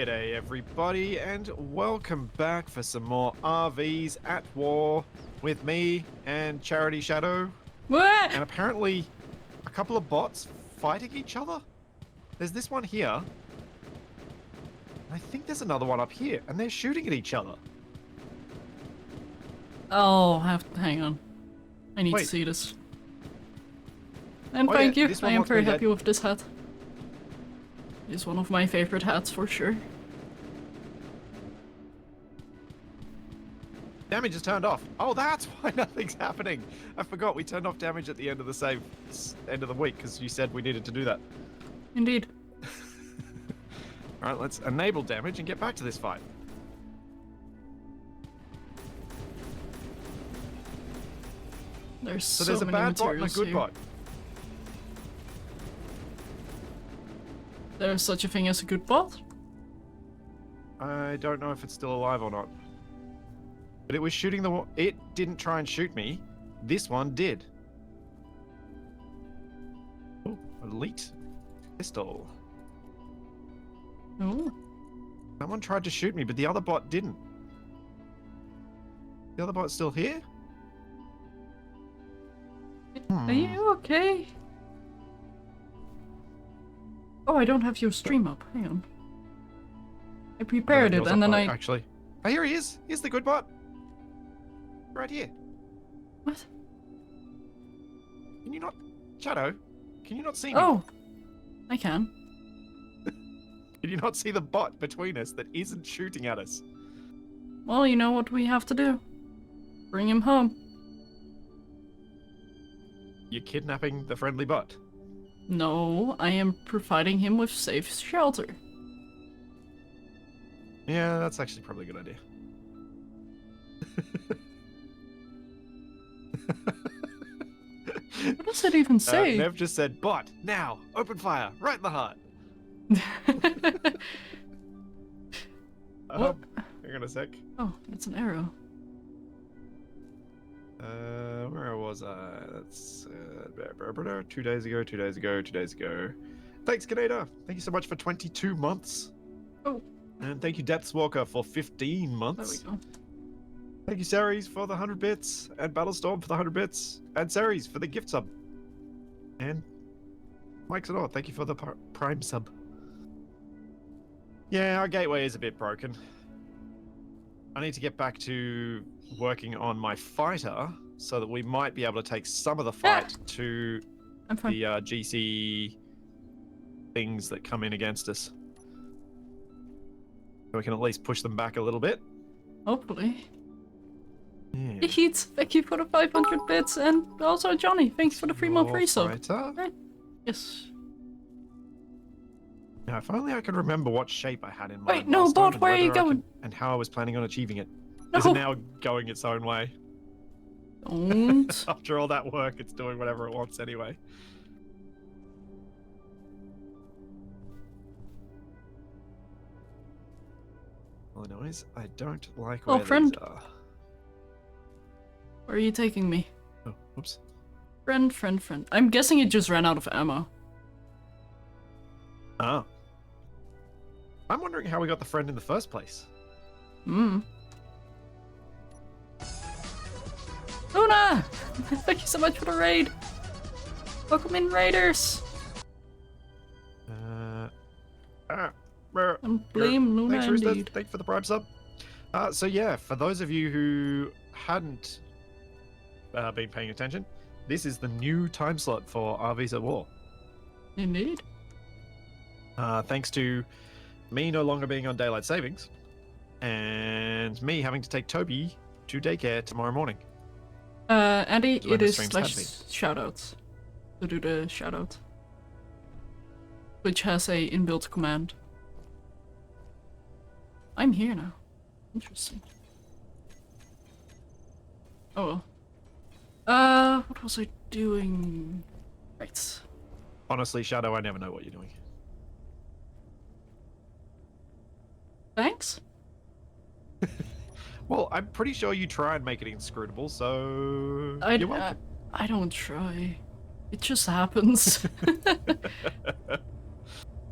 G'day everybody and welcome back for some more RVs at War with me and Charity Shadow. What? And apparently a couple of bots fighting each other. There's this one here. I think there's another one up here and they're shooting at each other. Oh, hang on. I need to Wait. see this. And Oh, thank yeah, you. this one I am wants very me dead. happy with this hat. It's one of my favorite hats for sure. Damage is turned off. Oh, that's why nothing's happening. I forgot we turned off damage at the end of the save, end of the week, because you said we needed to do that. Indeed. Alright, let's enable damage and get back to this fight. There's So so there's a many bad bot and a materials good here. bot. There's such a thing as a good bot? I don't know if it's still alive or not. But it was shooting the... It didn't try and shoot me. This one did. Oh, elite pistol. Oh. Someone tried to shoot me, but the other bot didn't. The other bot's still here? Are you okay? Oh, I don't have your stream up. Hang on. I prepared it and then I... Actually... Oh, here he is! Here's the good bot! Right here. What? Can you not... Shadow? Can you not see me? Oh! I can. Can you not see the bot between us that isn't shooting at us? Well, you know what we have to do. Bring him home. You're kidnapping the friendly bot. No, I am providing him with safe shelter. Yeah, that's actually probably a good idea. What does it even say? Nev just said, bot, now, open fire, right in the heart. What? Hang on a sec. Oh, it's an arrow. Where was I? That's 2 days ago, 2 days ago, 2 days ago. Thanks, Kaneda. Thank you so much for 22 months. Oh. And thank you, Depths Walker, for 15 There months. we go. Thank you, Ceres, for the 100 bits, and Battlestorm for the 100 bits, and Ceres for the gift sub. And Mike Sonor, thank you for the Prime sub. Yeah, our gateway is a bit broken. I need to get back to working on my fighter so that we might be able to take some of the fight to I'm fine. the GC things that come in against us. So we can at least push them back a little bit. Hopefully. Yeah. Heat, thank you for the 500 bits, and also Johnny, thanks for the 3-month More resub. fighter. Yes. Now, if only I could remember what shape I had in mind. Wait, no, last time bot, and where are you whether I going? and how I was planning on achieving it. No. Is it now going its own way? Don't. After all that work, it's doing whatever it wants anyway. All I know is I don't like Oh, where friend. these are. Where are you taking me? Oh, whoops. Friend. I'm guessing it just ran out of ammo. Ah. I'm wondering how we got the friend in the first place. Hmm. Luna! Thank you so much for the raid! Welcome in, raiders! And blame Luna Thanks, Rooster. indeed. Thank you for the Prime sub. So yeah, for those of you who hadn't been paying attention, this is the new time slot for RVs at War. Indeed. Thanks to me no longer being on daylight savings, and me having to take Toby to daycare tomorrow morning. Andy, when it the is streams / shoutouts. To do the shoutout. Which has a inbuilt command. I'm here now. Interesting. Oh well. What was I doing? Right. Honestly, Shadow, I never know what you're doing. Thanks? Well, I'm pretty sure you try and make it inscrutable, so you're welcome. I don't try. It just happens.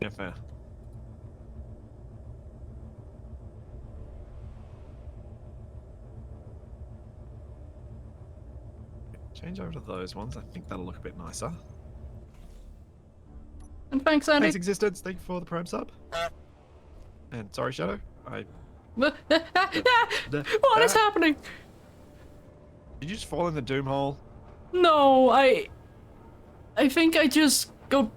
Yeah, fair. Change over to those ones. I think that'll look a bit nicer. And thanks, Andy. Thanks, Existence. Thank you for the Prime sub. And sorry, Shadow. What is happening? Did you just fall in the doom hole? No, I think I just got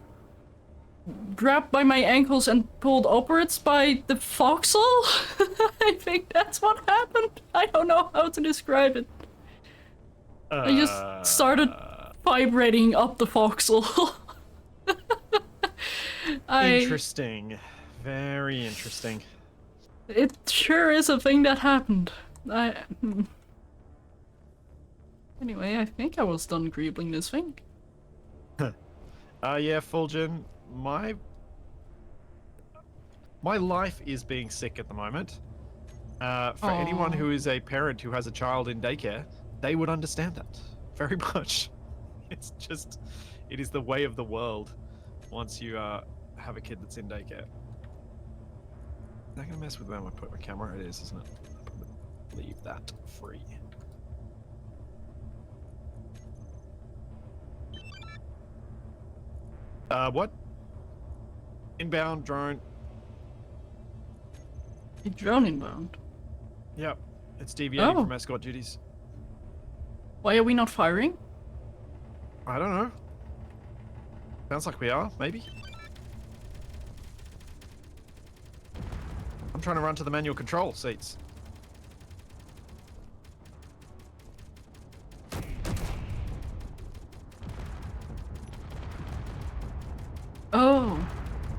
grabbed by my ankles and pulled upwards by the foxhole. I think that's what happened. I don't know how to describe it. I just started vibrating up the foxhole. Interesting. Very interesting. It sure is a thing that happened. Anyway, I think I was done greebling this thing. Yeah, Fulgen, my life is being sick at the moment. For anyone who is a parent who has a child in daycare, they would understand that very much. It's just, it is the way of the world once you have a kid that's in daycare. Is that gonna mess with where I put my camera? It is, isn't it? I'll probably leave that free. What? Inbound drone. A drone inbound? Yep. It's deviating from escort duties. Why are we not firing? I don't know. Sounds like we are, maybe. I'm trying to run to the manual control seats. Oh.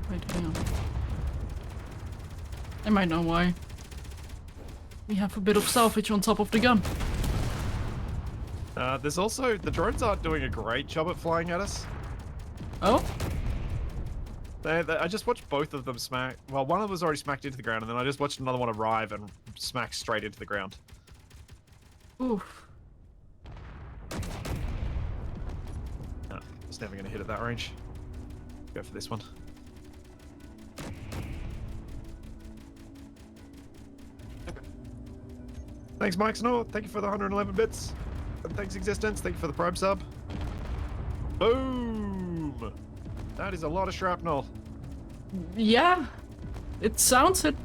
Wait, hang on. I might know why. We have a bit of salvage on top of the gun. There's also, the drones aren't doing a great job at flying at us. Oh? I just watched both of them smack. Well, one of them was already smacked into the ground, and then I just watched another one arrive and smack straight into the ground. Oof. No, it's never going to hit at that range. Go for this one. Thanks, Mike Snore. Thank you for the 111 bits. And thanks, Existence. Thank you for the Prime sub. Boom! That is a lot of shrapnel. Yeah. It sounds it.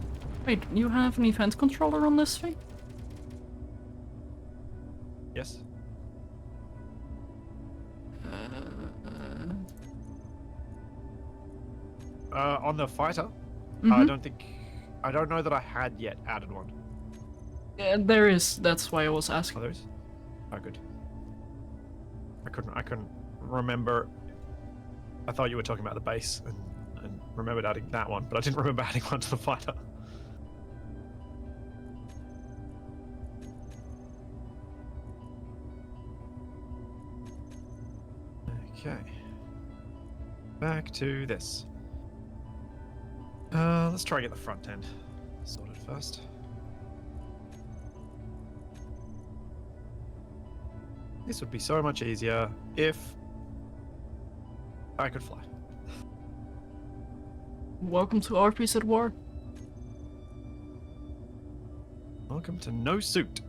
Wait, you have an event controller on this thing? Yes. On the fighter, I don't know that I had yet added one. Yeah, there is. That's why I was asking. Oh, there is? Oh, good. I couldn't remember. I thought you were talking about the base and remembered adding that one, but I didn't remember adding one to the fighter. Okay. Back to this. Let's try and get the front end sorted first. This would be so much easier if I could fly. Welcome to RPs at War. Welcome to No Suit.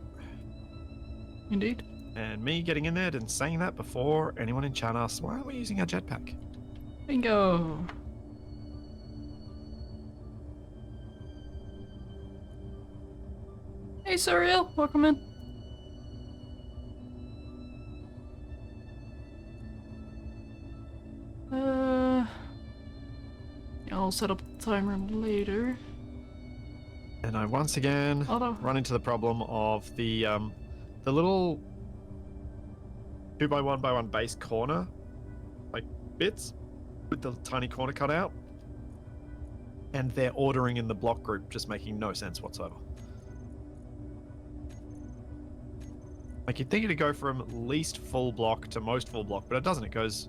Indeed. And me getting in there and saying that before anyone in chat asks, why aren't we using our jetpack? Bingo. Hey, Surreal. Welcome in. I'll set up the timer later. And I once again run into the problem of the little 2x1x1 base corner, like bits with the tiny corner cut out, and they're ordering in the block group, just making no sense whatsoever. Like you'd think it'd go from least full block to most full block, but it doesn't. It goes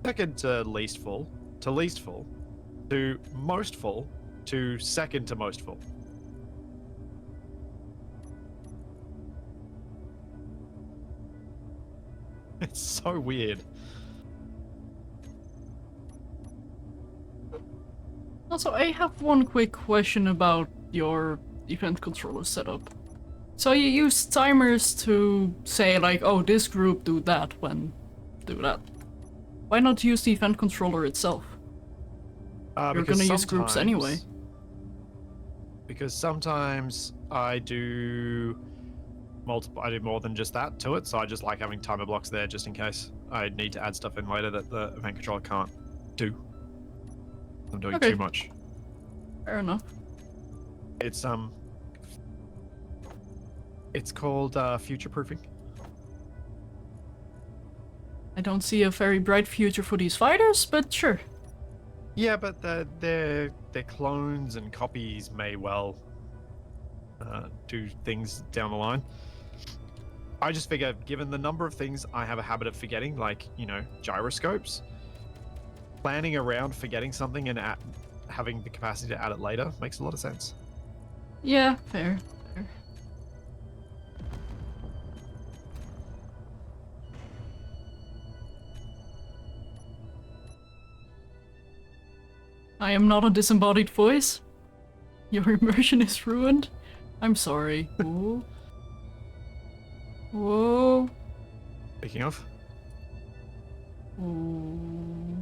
second to least full to most full to second to most full. It's so weird. Also, I have one quick question about your event controller setup. So you use timers to say like, oh, this group do that when do that. Why not use the event controller itself? You're Because gonna use groups anyway. Because sometimes I do I do more than just that to it, so I just like having timer blocks there just in case I need to add stuff in later that the event controller can't do. I'm doing too much. Fair enough. It's called future proofing. I don't see a very bright future for these fighters, but sure. Yeah, but their clones and copies may well do things down the line. I just figure, given the number of things I have a habit of forgetting, like, you know, gyroscopes, planning around forgetting something and having the capacity to add it later makes a lot of sense. Yeah, fair. I am not a disembodied voice. Your immersion is ruined. I'm sorry. Whoa. Whoa. Speaking of. Whoa.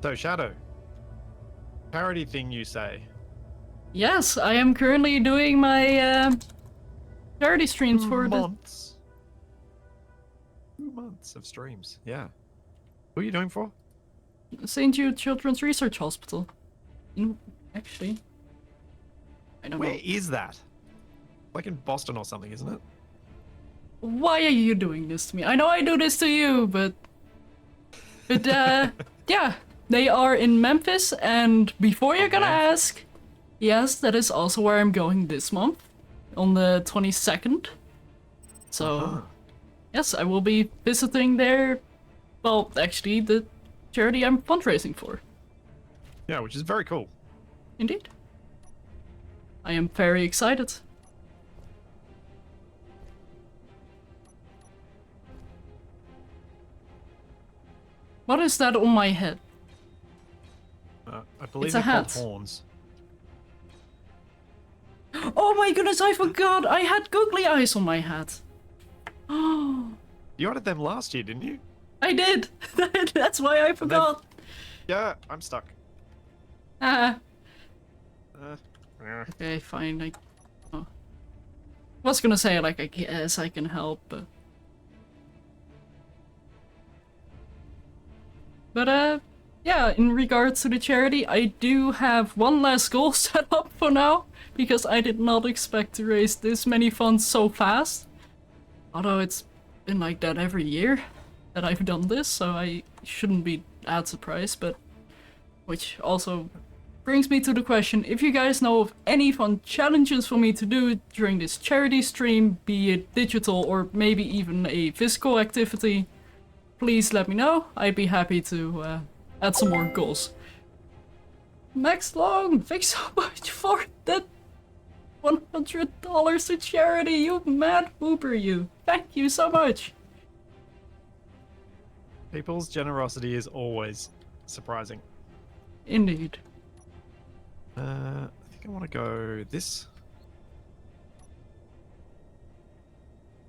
So, Shadow. Parody thing you say. Yes, I am currently doing my charity streams for months. 2 months of streams, yeah. Who are you doing for? the St. Jude Children's Research Hospital. Actually, I don't know. Where is that? Like in Boston or something, isn't it? Why are you doing this to me? I know I do this to you, but yeah, they are in Memphis, and before you're gonna ask, yes, that is also where I'm going this month, on the 22nd. So, yes, I will be visiting there. Well, actually, the charity I'm fundraising for. Yeah, which is very cool. Indeed. I am very excited. What is that on my head? I believe It's a they're called hat. horns. Oh my goodness, I forgot! I had googly eyes on my hat. Oh, You added them last year, didn't you? I did! That's why I forgot. Yeah, I'm stuck. Ah. Uh, Okay, fine. I was gonna say, like, I guess I can help, but... But, yeah, in regards to the charity, I do have one last goal set up for now, because I did not expect to raise this many funds so fast. Although it's been like that every year that I've done this, so I shouldn't be that surprised, but... Which also brings me to the question, if you guys know of any fun challenges for me to do during this charity stream, be it digital or maybe even a physical activity, please let me know. I'd be happy to add some more goals. Max Long, thanks so much for that $100 to charity, you mad booper you. Thank you so much. People's generosity is always surprising. Indeed. I think I want to go this.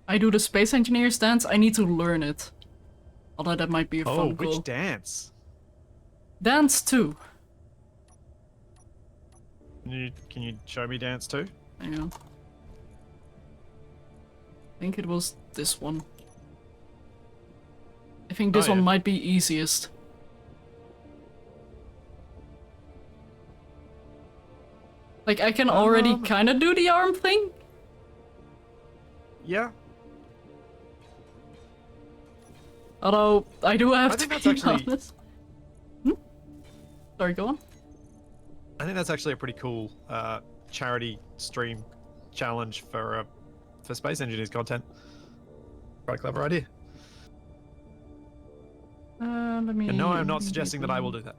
I do the space engineer's dance, I need to learn it. Although that might be a fun goal. Which dance? Dance 2. Can you show me dance too? Hang on. I think it was this one. I think this one might be easiest. Like, I can already kind of do the arm thing. Yeah. Although, I do have I to think be that's actually... honest. Sorry, go on. I think that's actually a pretty cool charity stream challenge for Space Engineers content. Quite a clever idea. Let me... And no, I'm not suggesting that I will do that.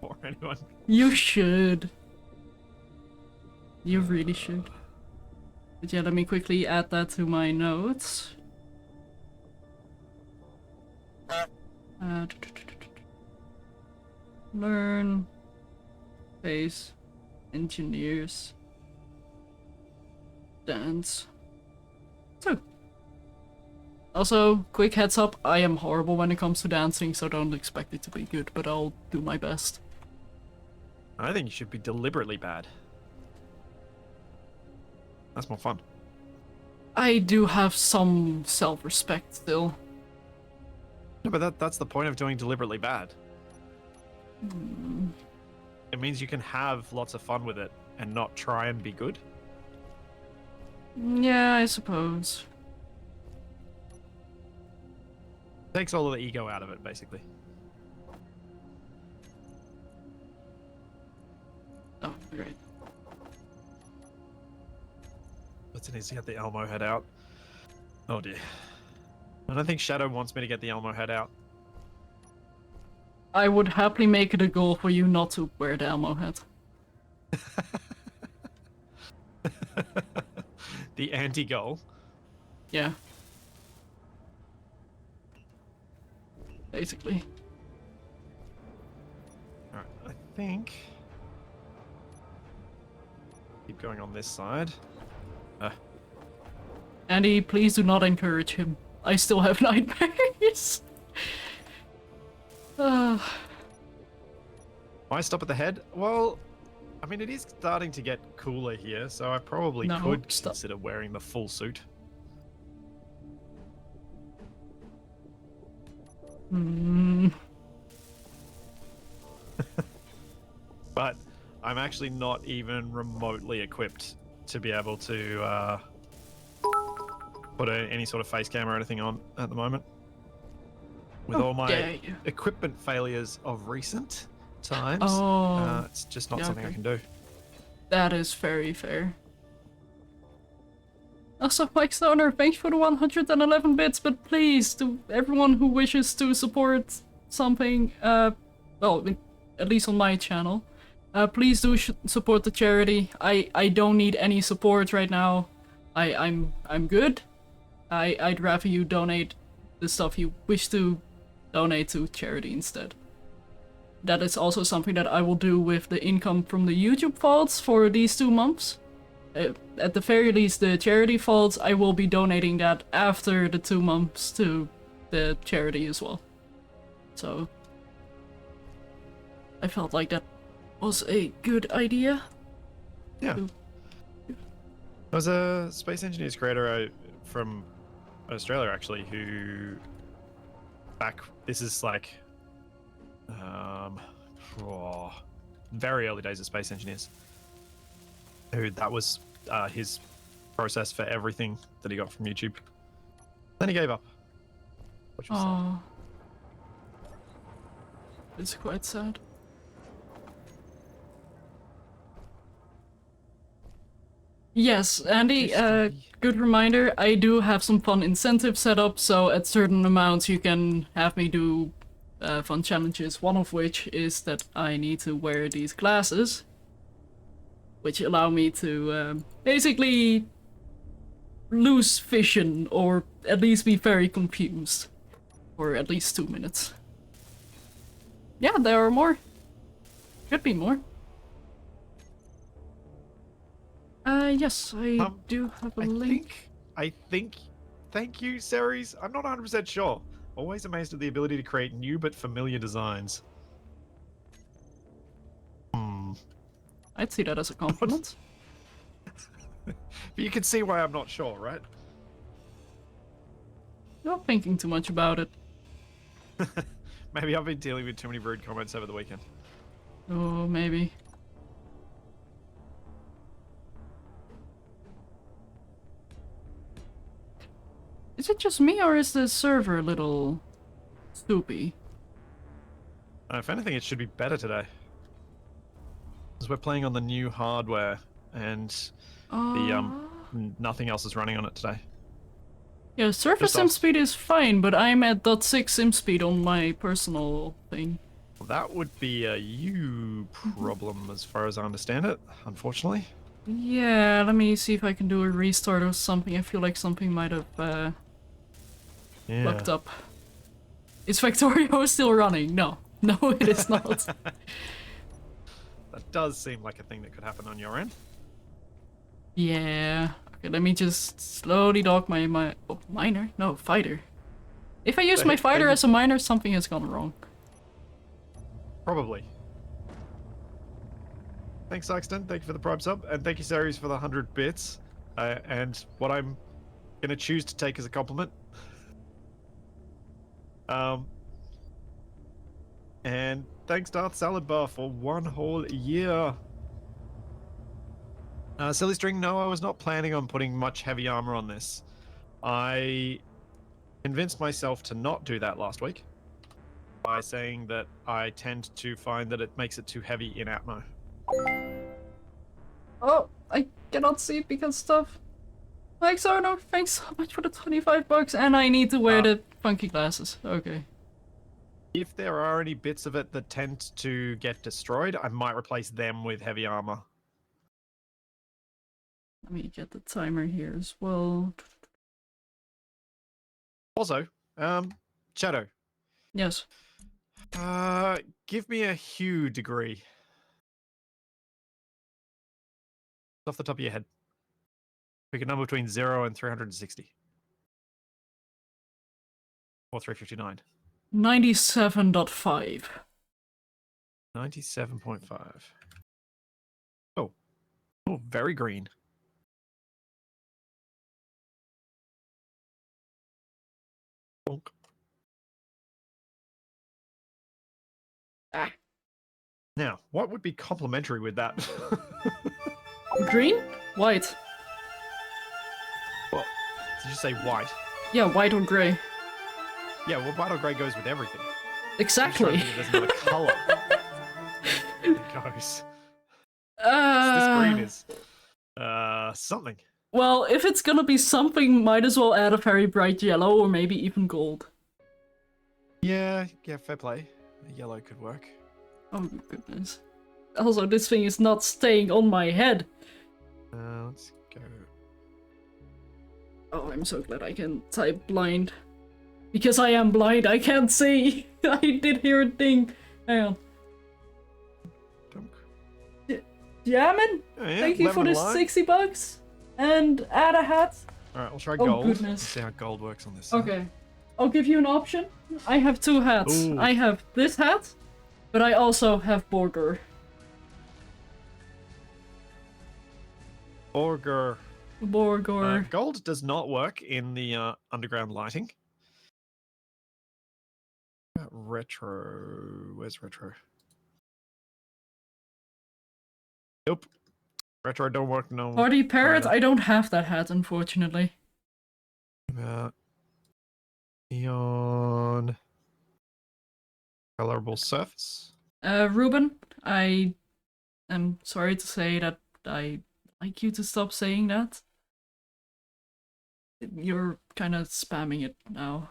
For anyone. You should. You really should. But yeah, let me quickly add that to my notes. Learn Space Engineers dance. So. Also, quick heads up, I am horrible when it comes to dancing, so don't expect it to be good, but I'll do my best. I think you should be deliberately bad. That's more fun. I do have some self-respect still. No, but that's the point of doing deliberately bad. Hmm. It means you can have lots of fun with it and not try and be good. Yeah, I suppose. Takes all of the ego out of it, basically. Oh, great. But it needs to get the Elmo head out. Oh dear. I don't think Shadow wants me to get the Elmo head out. I would happily make it a goal for you not to wear the Elmo hat. The anti-goal. Yeah. Basically. Alright, I think... Keep going on this side. Andy, please do not encourage him. I still have nightmares. Why stop at the head? Well, I mean, it is starting to get cooler here, so I probably No, could stop. consider wearing the full suit. Hmm. But I'm actually not even remotely equipped to be able to put any sort of face cam or anything on at the moment. With all my dare you. equipment failures of recent times, Oh, it's just not yeah, something I okay. can do. That is very fair. Also, Mike Stoner, thanks for the 111 bits, but please, to everyone who wishes to support something, well, at least on my channel, please do support the charity. I don't need any support right now. I'm good. I'd rather you donate the stuff you wish to donate to charity instead. That is also something that I will do with the income from the YouTube vaults for these 2 months. At the very least, the charity vaults, I will be donating that after the 2 months to the charity as well. So, I felt like that was a good idea. Yeah. There was a Space Engineers creator from Australia, actually, who this is like very early days of Space Engineers, who that was his process for everything that he got from YouTube. Then he gave up, which was sad. Oh, it's quite sad. Yes, Andy, good reminder, I do have some fun incentives set up, so at certain amounts you can have me do fun challenges, one of which is that I need to wear these glasses, which allow me to basically lose vision, or at least be very confused, for at least 2 minutes. Yeah, there are more. Could be more. Yes, I do have a link. I think, thank you, Ceres. I'm not 100% sure. Always amazed at the ability to create new but familiar designs. I'd see that as a compliment. But you can see why I'm not sure, right? You're thinking too much about it. Maybe I've been dealing with too many rude comments over the weekend. Oh, maybe. Is it just me, or is the server a little soupy? If anything, it should be better today. Because we're playing on the new hardware, and nothing else is running on it today. Yeah, server Just sim us. speed is fine, but I'm at .6 sim speed on my personal thing. Well, that would be a you problem, as far as I understand it, unfortunately. Yeah, let me see if I can do a restart or something. I feel like something might have fucked up. Is Factorio still running? No. No, it is not. That does seem like a thing that could happen on your end. Yeah. Okay, let me just slowly dock my miner? No, fighter. If I use my fighter as a miner, something has gone wrong. Probably. Thanks, Saxton. Thank you for the Prime sub, and thank you, Series, for the 100 bits. And what I'm gonna choose to take as a compliment. And thanks, Darth Salad Bar, for 1 whole year. Silly String, no, I was not planning on putting much heavy armor on this. I convinced myself to not do that last week by saying that I tend to find that it makes it too heavy in Atmo. Oh, I cannot see because stuff. Like, so no, thanks so much for the 25 bucks, and I need to wear the funky glasses. Okay. If there are any bits of it that tend to get destroyed, I might replace them with heavy armor. Let me get the timer here as well. Also, Shadow. Yes. Give me a hue degree. Off the top of your head. Pick a number between 0 and 360. Or 359. 97.5. 97.5. Oh. Oh, very green. Bonk. Ah. Now, what would be complementary with that? Green? White. Well, did you say white? Yeah, white or grey. Yeah, well, white or grey goes with everything. Exactly. There's another colour. It goes. This green is something. Well, if it's gonna be something, might as well add a very bright yellow or maybe even gold. Yeah, fair play. Yellow could work. Oh goodness. Also, this thing is not staying on my head. Let's go. Oh, I'm so glad I can type blind. Because I am blind, I can't see. I did hear a ding. Hang on. Jamin? Oh, yeah, Thank you for the 60 bucks. And add a hat. Alright, we'll try gold. Goodness. Let's see how gold works on this. Okay. I'll give you an option. I have 2 hats. Ooh. I have this hat, but I also have Borger. Borger. Gold does not work in the underground lighting. Retro. Where's retro? Nope. Retro don't work. No. Party Parrot? I don't have that hat, unfortunately. Neon. Colorable surface. Ruben, I am sorry to say that I like you to stop saying that. You're kind of spamming it now.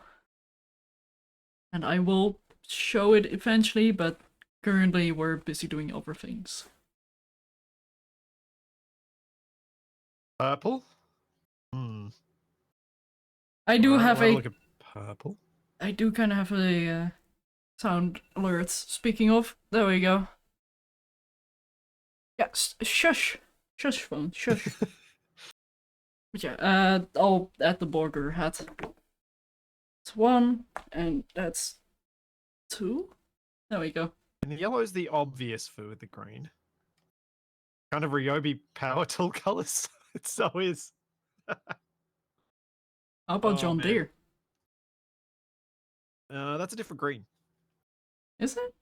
And I will show it eventually, but currently we're busy doing other things. Purple? I do have a... Look at purple. I do kind of have a sound alerts. Speaking of, there we go. Yeah, shush. Shush phone, shush. But yeah, I'll add the Borger hat. That's 1, and that's 2. There we go. And the yellow is the obvious food with the green. Kind of Ryobi power tool colors. It so is. How about John Deere? That's a different green. Is it?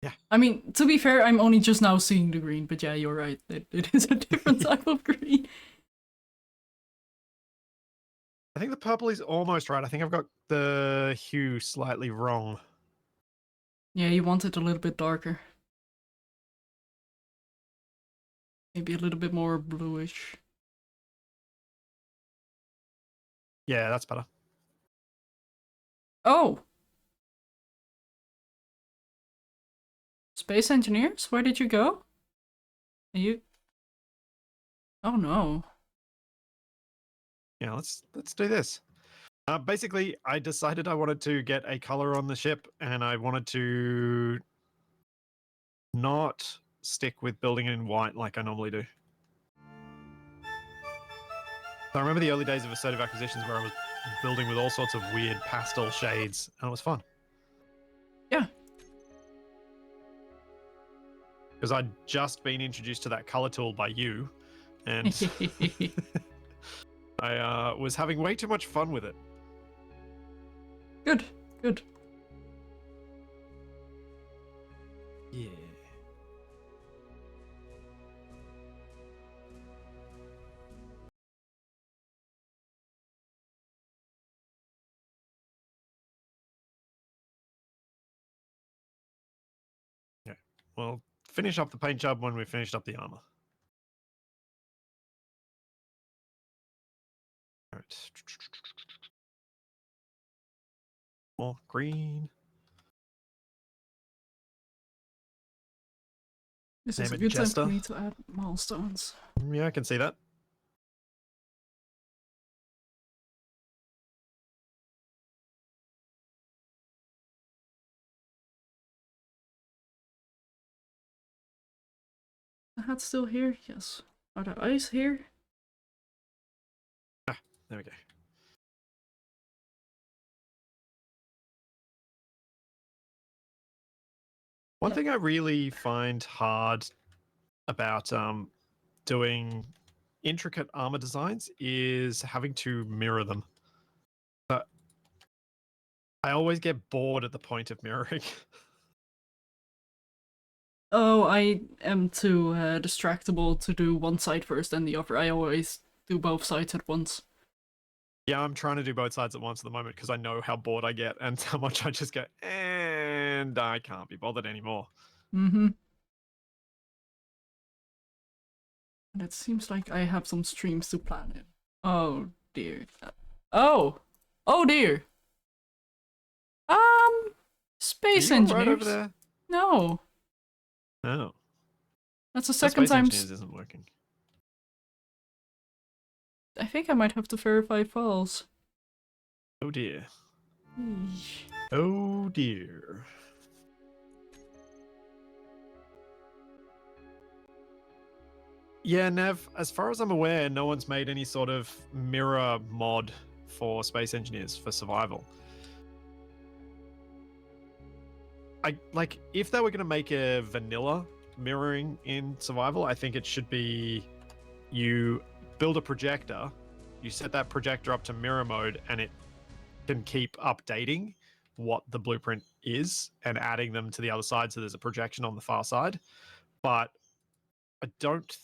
Yeah. I mean, to be fair, I'm only just now seeing the green, but yeah, you're right. It is a different type of green. I think the purple is almost right. I think I've got the hue slightly wrong. Yeah, you want it a little bit darker. Maybe a little bit more bluish. Yeah, that's better. Oh! Space engineers? Where did you go? Are you... Oh no. Yeah, let's do this. Basically, I decided I wanted to get a color on the ship, and I wanted to not stick with building it in white like I normally do. I remember the early days of Assertive Acquisitions where I was building with all sorts of weird pastel shades, and it was fun. Yeah. Because I'd just been introduced to that color tool by you, and I was having way too much fun with it. Good, good. Yeah. Yeah. Well, finish up the paint job when we finished up the armor. All right. More green. This is Name a it good time for Jester. me to add milestones. Yeah, I can see that. The hat's still here? Yes. Are the eyes here? Ah, there we go. One thing I really find hard about doing intricate armor designs is having to mirror them. But I always get bored at the point of mirroring. Oh, I am too distractible to do one side first and the other. I always do both sides at once. Yeah, I'm trying to do both sides at once at the moment because I know how bored I get and how much I just go, and I can't be bothered anymore. Mm-hmm. And it seems like I have some streams to plan in. Oh dear. Oh! Oh dear! Space Are you all right engineers? over there? No. Oh. That's the The second Space time. Engineers isn't working. I think I might have to verify files. Oh dear. Eesh. Oh dear. Yeah, Nev, as far as I'm aware, no one's made any sort of mirror mod for Space Engineers for survival. If they were going to make a vanilla mirroring in survival, I think it should be you build a projector, you set that projector up to mirror mode, and it can keep updating what the blueprint is and adding them to the other side so there's a projection on the far side. But I don't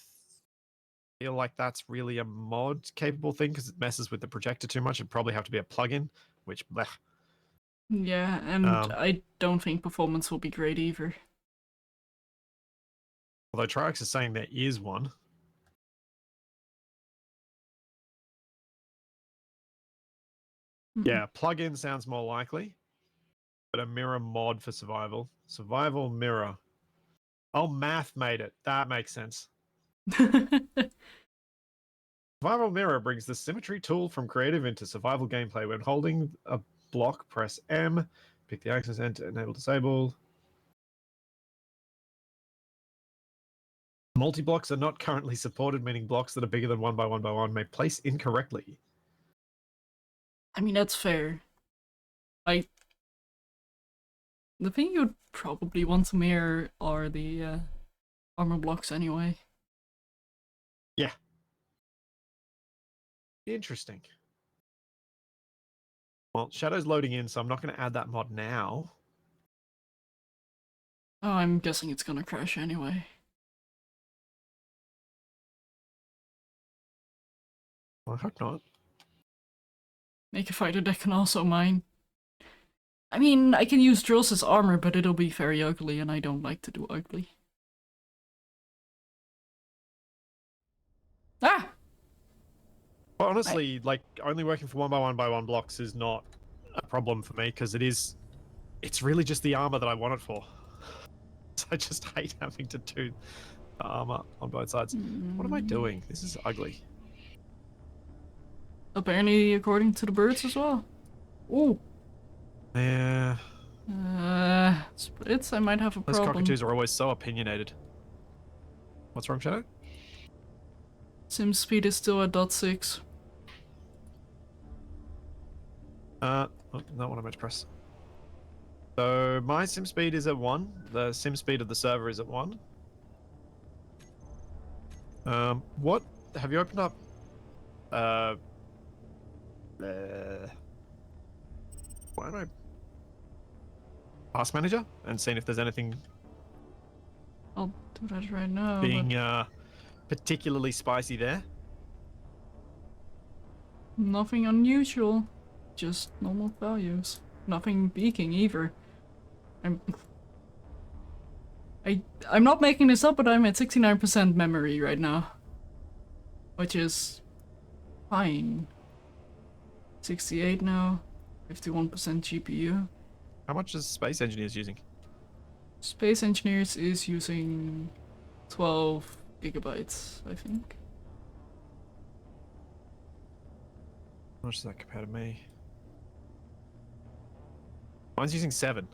feel like that's really a mod capable thing because it messes with the projector too much. It'd probably have to be a plugin, which blech. Yeah, and I don't think performance will be great either. Although Triax is saying there is one. Yeah, plugin sounds more likely, but a mirror mod for survival. Survival mirror. Oh, math made it. That makes sense. Survival mirror brings the symmetry tool from creative into survival gameplay. When holding a block, press M, pick the axis, and to enable disable. Multi-blocks are not currently supported, meaning blocks that are bigger than 1 by 1 by 1 may place incorrectly. I mean, that's fair. The thing you'd probably want to mirror are the armor blocks anyway. Yeah. Interesting. Well, Shadow's loading in, so I'm not going to add that mod now. Oh, I'm guessing it's gonna crash anyway. Well, I hope not. Make a fighter that can also mine. I mean, I can use drills as armor, but it'll be very ugly, and I don't like to do ugly. Ah! Well, honestly, only working for 1 by 1 by 1 blocks is not a problem for me because it's really just the armor that I want it for. I just hate having to do the armor on both sides. What am I doing? This is ugly. Apparently, according to the birds as well. Ooh. Yeah. Splits, I might have a Those problem. cockatoos are always so opinionated. What's wrong, Shadow? Sim speed is still at .6. Oh, not what I meant to press. So my sim speed is at 1. The sim speed of the server is at 1. What have you opened up? Why am I Task Manager and seen if there's anything I'll do that right now. being But particularly spicy there? nothing unusual. Just normal values. Nothing peaking either. I'm not making this up, but I'm at 69% memory right now. Which is fine. 68 now. 51% GPU. How much is Space Engineers using? Space Engineers is using 12 gigabytes, I think. How much does that compare to me? Mine's using 7.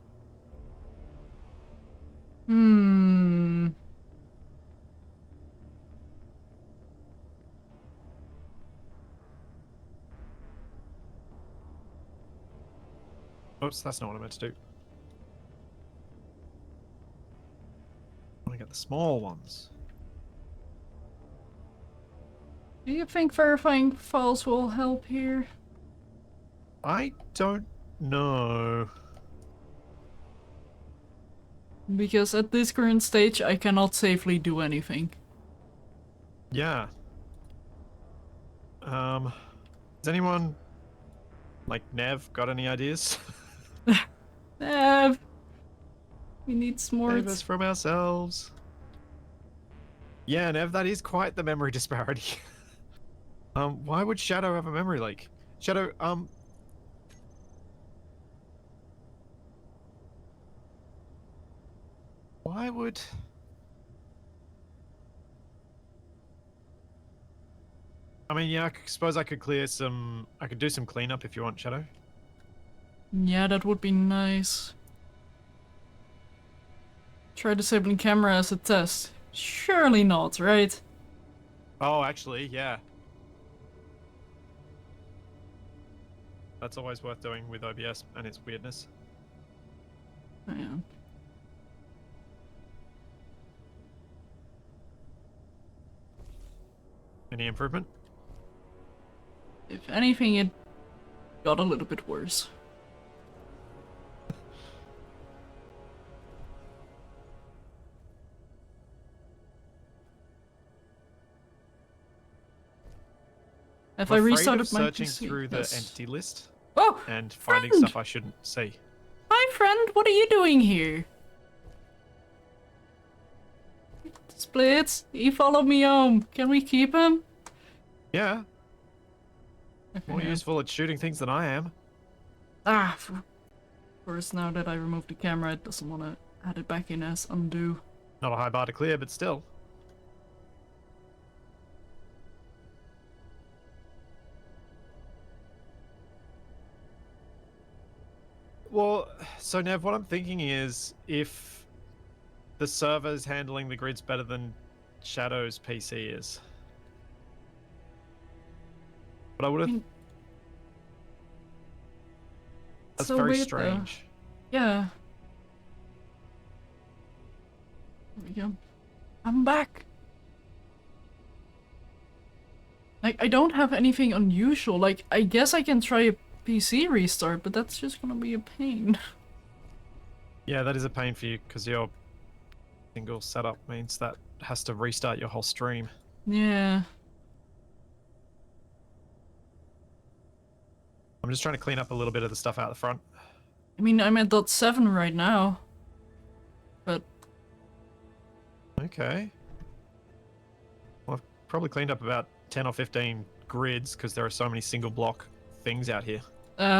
Oops, that's not what I meant to do. I want to get the small ones. Do you think verifying files will help here? I don't know. Because at this current stage, I cannot safely do anything. Yeah. Has anyone, like Nev, got any ideas? Nev! We need Save us s'mores. from ourselves. Yeah, Nev, that is quite the memory disparity. Why would Shadow have a memory leak? Shadow, why would... I mean, yeah, I suppose I could clear some... I could do some cleanup if you want, Shadow. Yeah, that would be nice. Try disabling camera as a test. Surely not, right? Oh, actually, yeah. That's always worth doing with OBS and its weirdness. Oh, yeah. Any improvement? If anything, it got a little bit worse. Have I restarted my searching PC? through the Yes. entity list Oh, and friend! finding stuff I shouldn't see. Hi, friend. What are you doing here? Splits, he followed me home. Can we keep him? Yeah, Okay, more yeah. useful at shooting things than I am. Ah, of course, now that I removed the camera, it doesn't want to add it back in as undo. Not a high bar to clear, but still. Well, so Nev, what I'm thinking is if the server's handling the grids better than Shadow's PC is. But I would have... That's so very weird, strange. Though. Yeah. There we go. I'm back. Like, I don't have anything unusual. Like, I guess I can try a PC restart, but that's just gonna be a pain. Yeah, that is a pain for you because your single setup means that has to restart your whole stream. Yeah. I'm just trying to clean up a little bit of the stuff out the front. I mean, I'm at .7 right now. But... Okay. Well, I've probably cleaned up about 10 or 15 grids because there are so many single block things out here.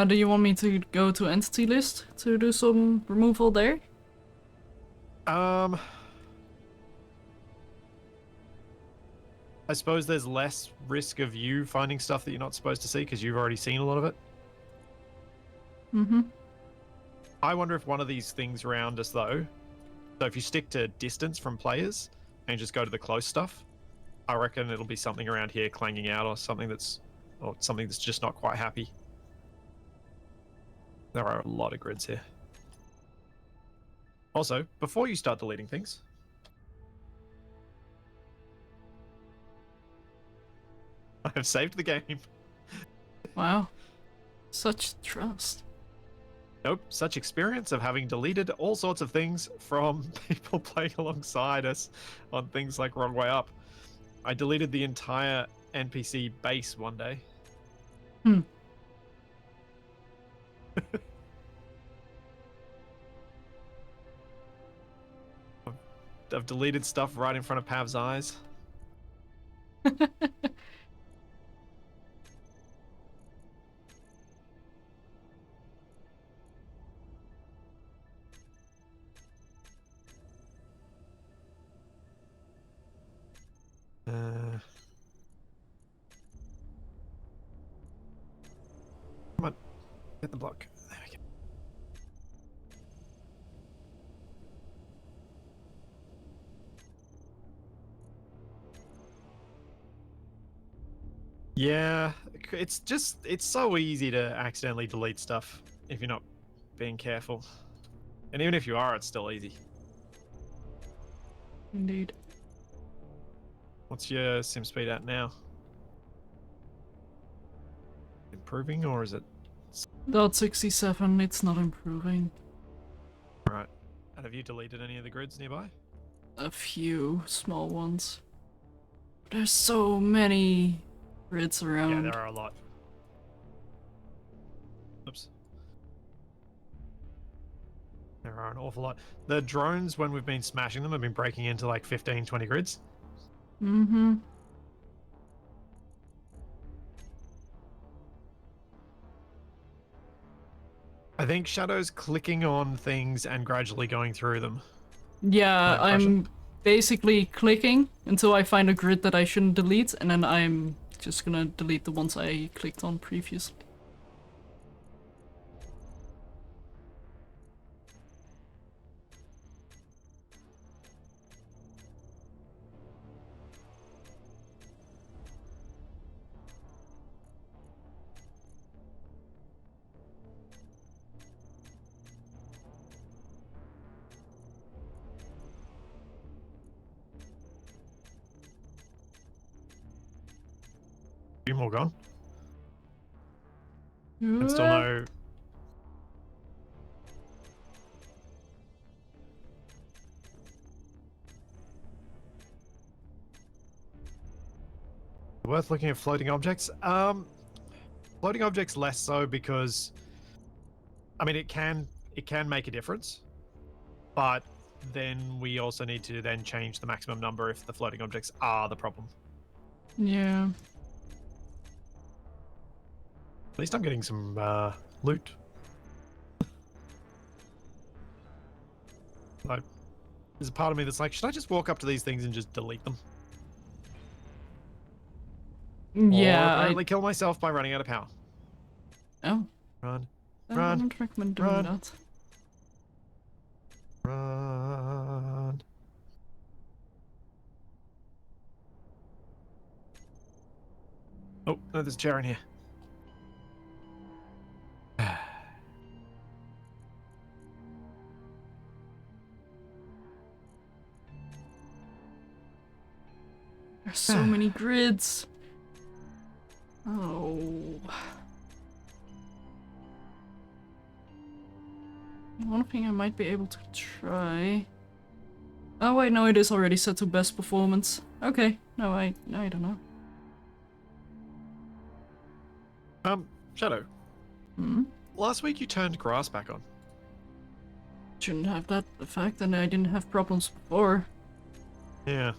do you want me to go to entity list to do some removal there? I suppose there's less risk of you finding stuff that you're not supposed to see because you've already seen a lot of it. Mm-hmm. I wonder if one of these things around us, though, so if you stick to distance from players and just go to the close stuff, I reckon it'll be something around here clanging out or something that's just not quite happy. There are a lot of grids here. Also, before you start deleting things, I have saved the game. Wow. Such trust. Nope, such experience of having deleted all sorts of things from people playing alongside us on things like Wrong Way Up. I deleted the entire NPC base one day. I've deleted stuff right in front of Pav's eyes. Come on, hit the block. There we go. Yeah, it's so easy to accidentally delete stuff if you're not being careful. And even if you are, it's still easy. Indeed. What's your sim speed at now? Improving, or is it? Dot 67, it's not improving. Right. And have you deleted any of the grids nearby? A few small ones. There's so many grids around. Yeah, there are a lot. Oops. There are an awful lot. The drones, when we've been smashing them, have been breaking into like 15, 20 grids. Mm-hmm. I think Shadow's clicking on things and gradually going through them. Yeah, My impression. I'm basically clicking until I find a grid that I shouldn't delete, and then I'm just gonna delete the ones I clicked on previously. Few more gone. And still no. Worth looking at floating objects. Floating objects less so because, I mean, it can make a difference, but then we also need to then change the maximum number if the floating objects are the problem. Yeah. At least I'm getting some loot. Like, there's a part of me that's like, should I just walk up to these things and just delete them? Yeah, Or apparently kill myself by running out of power. Oh. Run. I Run. don't recommend doing Run. that. Run. Oh, no, there's a chair in here. There's so many grids. Oh. One thing I might be able to try. Oh wait, no, it is already set to best performance. Okay, no, I don't know. Shadow. Hmm? Last week you turned grass back on. Shouldn't have that effect, and I didn't have problems before. Yeah.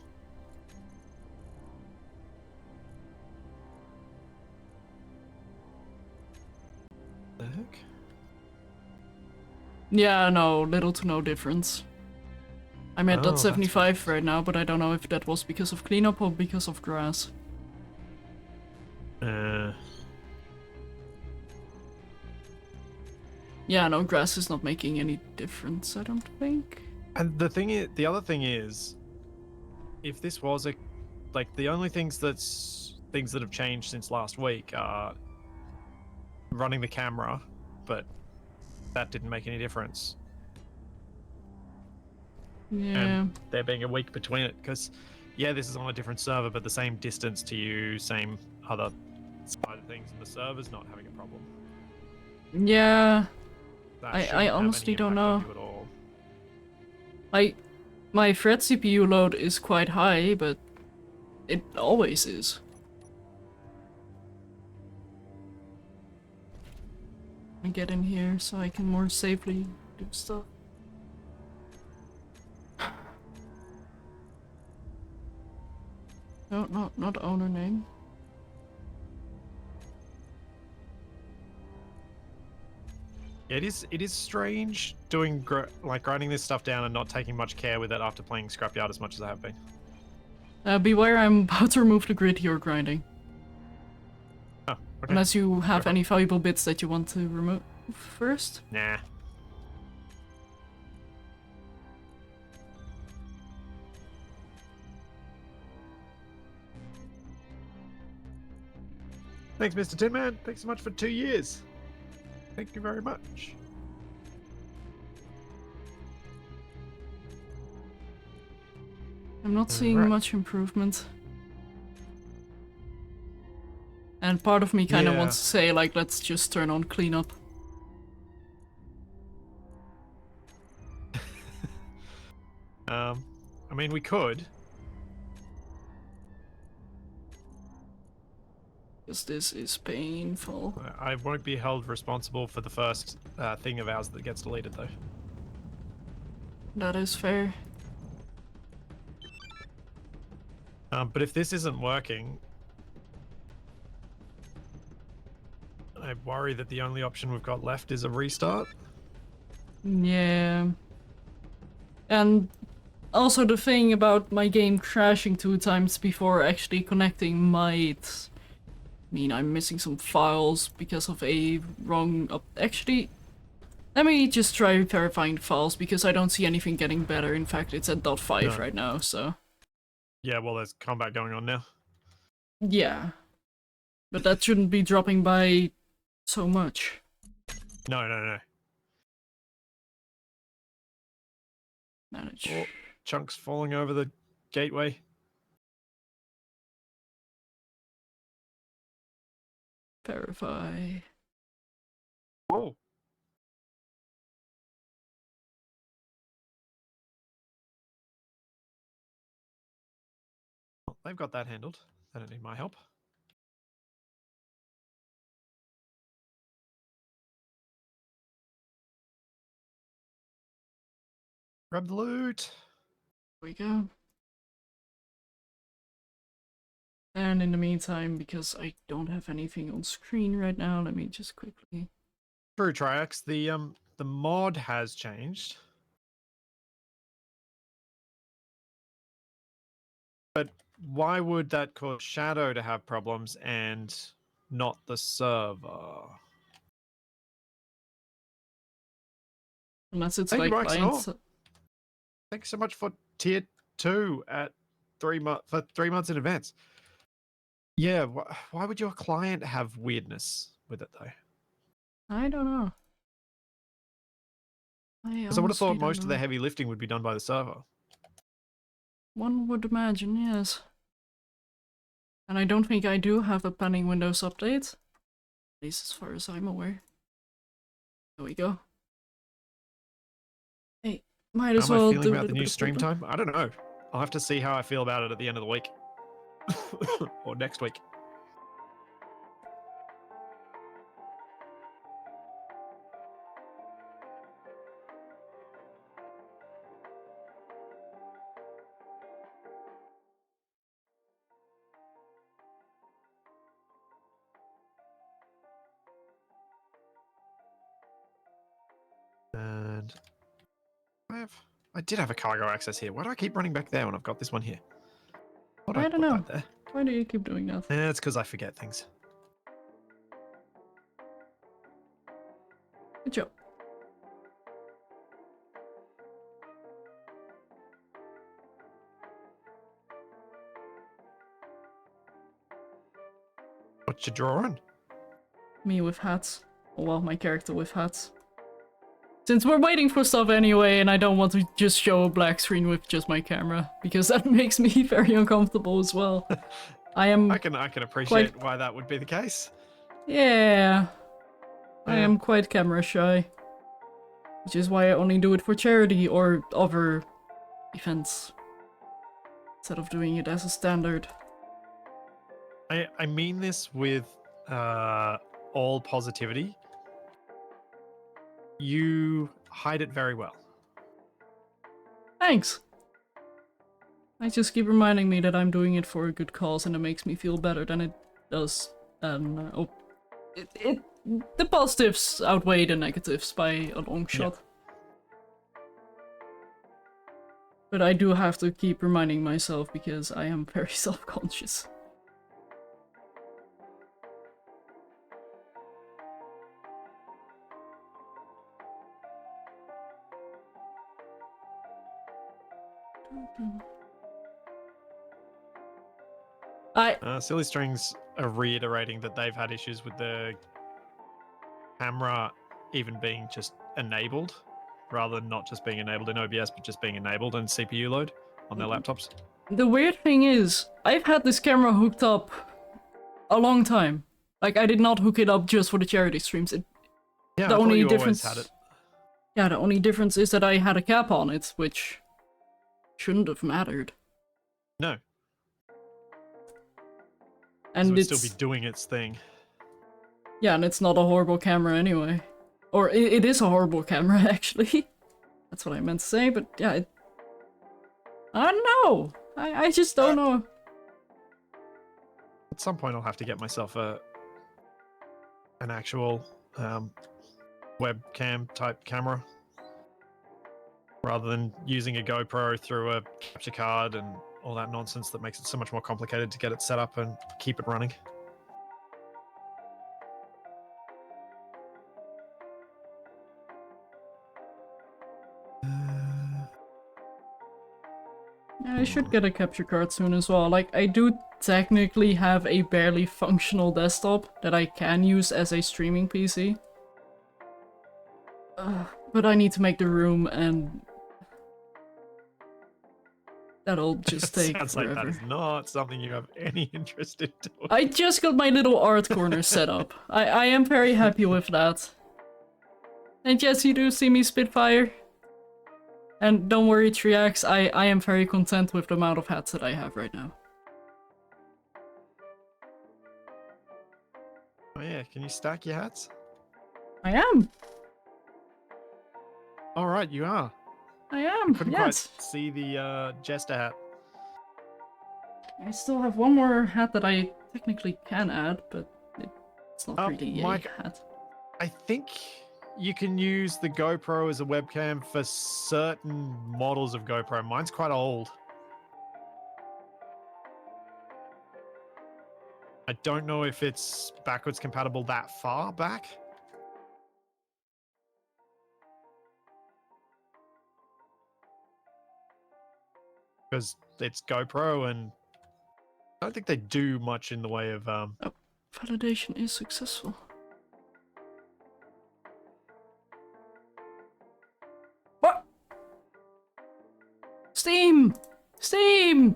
The heck? Yeah, no, little to no difference. I'm at Oh, dot that's 75 right now, but I don't know if that was because of cleanup or because of grass. Yeah, no, grass is not making any difference, I don't think. And the other thing is, if this was the only things that have changed since last week are running the camera, but that didn't make any difference. Yeah. And there being a week between it, because yeah, this is on a different server, but the same distance to you, same other side of things, and the server's not having a problem. Yeah. That I shouldn't have honestly any don't impact on know. you at all. My thread CPU load is quite high, but it always is. I get in here so I can more safely do stuff. No, not owner name. It is strange doing like grinding this stuff down and not taking much care with it after playing Scrapyard as much as I have been. Beware, I'm about to remove the grid you're grinding. Oh, okay. Unless you have Go for any it. valuable bits that you want to remove first. Nah. Thanks, Mr. Tin Man. Thanks so much for 2 years. Thank you very much. I'm not seeing Alright. much improvement. And part of me kind of Yeah. wants to say, like, let's just turn on cleanup. I mean, we could. Because this is painful. I won't be held responsible for the first thing of ours that gets deleted, though. That is fair. But if this isn't working, I worry that the only option we've got left is a restart. Yeah. And also the thing about my game crashing 2 times before actually connecting might mean I'm missing some files because of a wrong actually, let me just try verifying the files because I don't see anything getting better. In fact, it's at .5 No. right now, so... Yeah, well, there's combat going on now. Yeah. But that shouldn't be dropping by so much. No. Manage. Oh, chunks falling over the gateway. Verify. Whoa. Well, they've got that handled. They don't need my help. Grab the loot. Here we go. And in the meantime, because I don't have anything on screen right now, let me just quickly... True, Triax. The mod has changed. But why would that cause Shadow to have problems and not the server? Unless it's Thank you, like Mike clients... Snow. Thanks so much for tier 2 at 3 months in advance. Yeah, why would your client have weirdness with it though? I don't know. Because I would have thought honestly don't most of the know. heavy lifting would be done by the server. One would imagine, yes. And I don't think I do have a pending Windows update. At least as far as I'm aware. There we go. Hey, might as How am I well feeling do a about the little new bit of stream paper. time? I don't know. I'll have to see how I feel about it at the end of the week. Or next week. And I did have a cargo access here. Why do I keep running back there when I've got this one here? Thought I I'd don't put know. that there. Why do you keep doing that? It's because I forget things. Good job. What you drawing? Me with hats. Oh, well, my character with hats. Since we're waiting for stuff anyway, and I don't want to just show a black screen with just my camera, because that makes me very uncomfortable as well. I can appreciate why that would be the case. Yeah. I Yeah. am quite camera shy. Which is why I only do it for charity or other events. Instead of doing it as a standard. I mean this with all positivity. You hide it very well. Thanks. I just keep reminding me that I'm doing it for a good cause, and it makes me feel better than it does. And the positives outweigh the negatives by a long shot. But I do have to keep reminding myself because I am very self-conscious. Silly Strings are reiterating that they've had issues with the camera even being just enabled, rather than not just being enabled in OBS, but just being enabled in CPU load on their laptops. The weird thing is, I've had this camera hooked up a long time. Like, I did not hook it up just for the charity streams. Yeah, the I only thought you difference, always had it. Yeah, the only difference is that I had a cap on it, which shouldn't have mattered. No. And it would it's still be doing its thing. Yeah, and it's not a horrible camera anyway. Or it is a horrible camera, actually. That's what I meant to say, but yeah, I don't know. I just don't know. At some point I'll have to get myself an actual webcam type camera, rather than using a GoPro through a capture card and all that nonsense that makes it so much more complicated to get it set up and keep it running. Yeah, I should get a capture card soon as well. Like, I do technically have a barely functional desktop that I can use as a streaming PC. But I need to make the room, and that'll just take Sounds forever. like that is not something you have any interest in doing. I just got my little art corner set up. I am very happy with that. And yes, you do see me Spitfire. And don't worry, Triax, I am very content with the amount of hats that I have right now. Oh yeah, can you stack your hats? I am! Alright, you are. I am, Couldn't yes! quite see the jester hat. I still have one more hat that I technically can add, but it's not really Mike, a hat. I think you can use the GoPro as a webcam for certain models of GoPro. Mine's quite old. I don't know if it's backwards compatible that far back. Because it's GoPro, and I don't think they do much in the way of Validation is successful. What? Steam! Steam!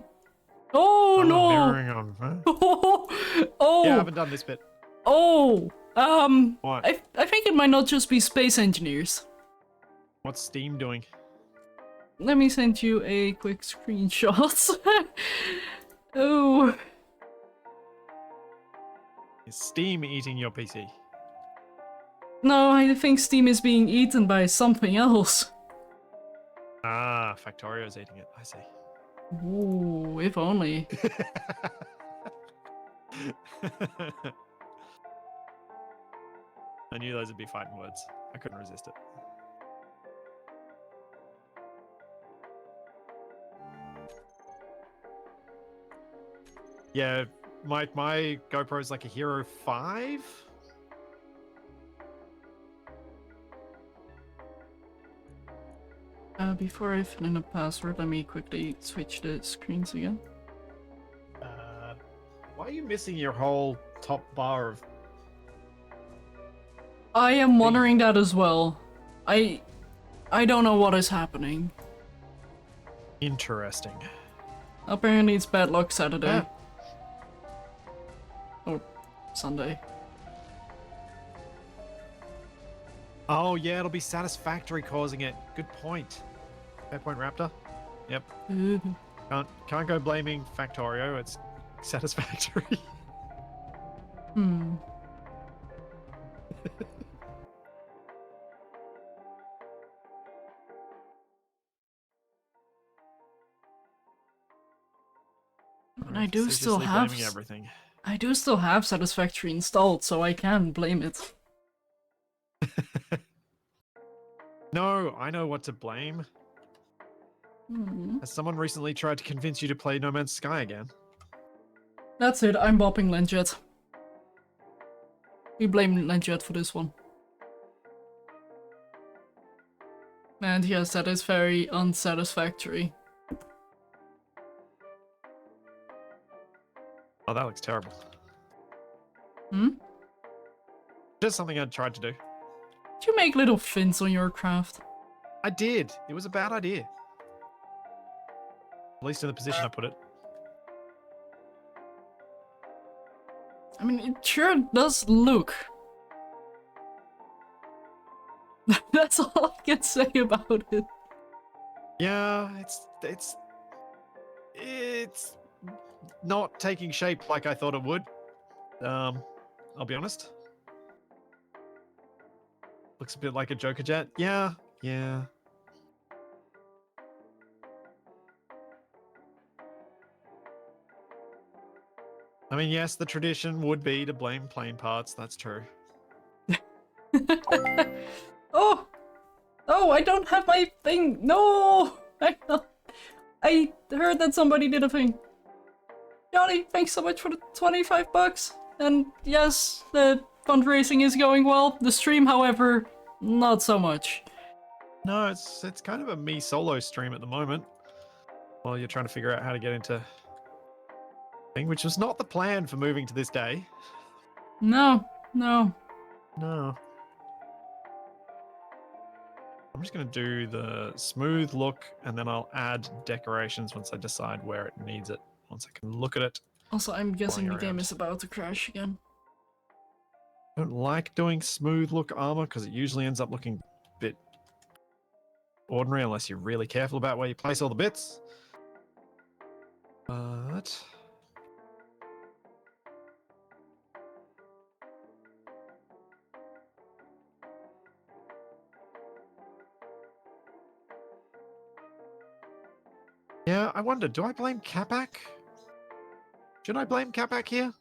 Oh no! mirroring on, huh? Oh! Yeah, I haven't done this bit. Oh! What? I think it might not just be space engineers. What's Steam doing? Let me send you a quick screenshot. Oh. Is Steam eating your PC? No, I think Steam is being eaten by something else. Ah, Factorio's eating it. I see. Ooh, if only. I knew those would be fighting words. I couldn't resist it. Yeah, my GoPro is like a Hero 5. Before I fill in a password, let me quickly switch the screens again. Why are you missing your whole top bar of... I am wondering that as well. I don't know what is happening. Interesting. Apparently it's bad luck Saturday. Yeah. Or Sunday. Oh yeah, it'll be Satisfactory causing it. Good point. Fair point, Raptor. Yep. Can't go blaming Factorio. It's Satisfactory. Hmm. But I do still Facetiously have blaming everything. I do still have Satisfactory installed, so I can blame it. No, I know what to blame. Hmm. Has someone recently tried to convince you to play No Man's Sky again? That's it, I'm bopping Lenjet. We blame Lenjet for this one. And yes, that is very unsatisfactory. Oh, that looks terrible. Hmm? Just something I tried to do. Did you make little fins on your craft? I did. It was a bad idea. At least in the position I put it. I mean, it sure does look. That's all I can say about it. Yeah, it's not taking shape like I thought it would. I'll be honest. Looks a bit like a Joker jet. Yeah. I mean, yes, the tradition would be to blame plane parts. That's true. Oh! Oh, I don't have my thing! No! I heard that somebody did a thing. Johnny, thanks so much for the 25 bucks. And yes, the fundraising is going well. The stream, however, not so much. No, it's kind of a me solo stream at the moment. While you're trying to figure out how to get into thing, which was not the plan for moving to this day. No. No. I'm just going to do the smooth look, and then I'll add decorations once I decide where it needs it. Once I can look at it. Also, I'm guessing the Flying game around. is about to crash again. I don't like doing smooth look armor because it usually ends up looking a bit ordinary unless you're really careful about where you place all the bits. But yeah, I wonder, do I blame Capac? Should I blame Capac here?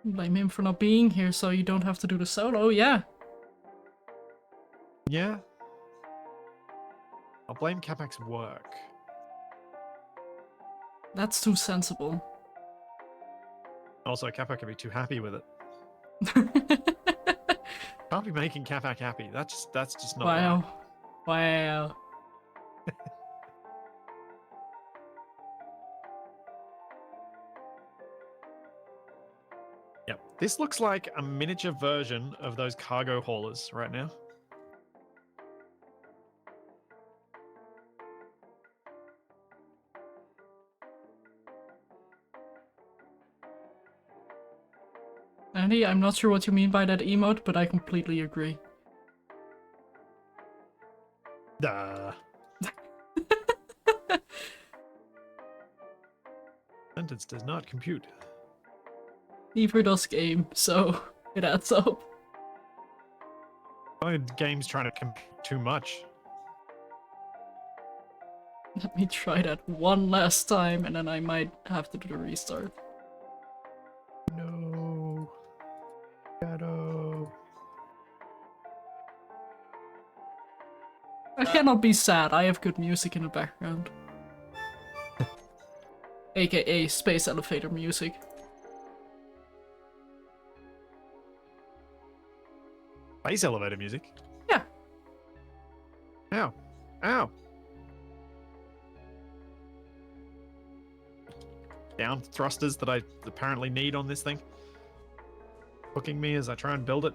Blame him for not being here so you don't have to do the solo, yeah. Yeah. I'll blame Capac's work. That's too sensible. Also, Capac can be too happy with it. Can't be making Capac happy. That's just not right. Wow. Yep. This looks like a miniature version of those cargo haulers right now. Andy, I'm not sure what you mean by that emote, but I completely agree. Duh. Sentence does not compute. Neither does game, so it adds up. Oh, the game's trying to compute too much. Let me try that one last time, and then I might have to do the restart. No. Shadow. I cannot be sad, I have good music in the background. AKA space elevator music. Space elevator music? Yeah. Ow. Ow. Down thrusters that I apparently need on this thing. Hooking me as I try and build it.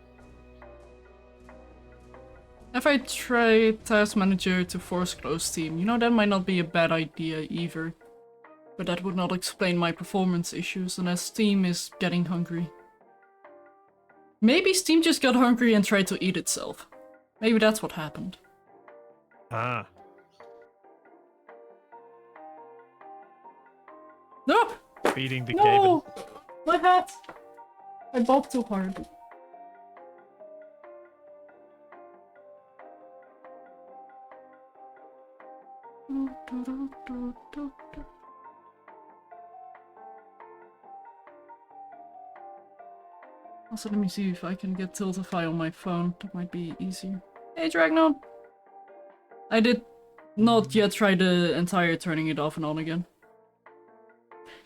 If I try Task Manager to force close team, you know, that might not be a bad idea either. But that would not explain my performance issues unless Steam is getting hungry. Maybe Steam just got hungry and tried to eat itself. Maybe that's what happened. Ah. No! Feeding the No! cable. My hat! I bobbed too hard. Also, let me see if I can get Tiltify on my phone. That might be easier. Hey, Dragnon! I did not yet try the entire turning it off and on again.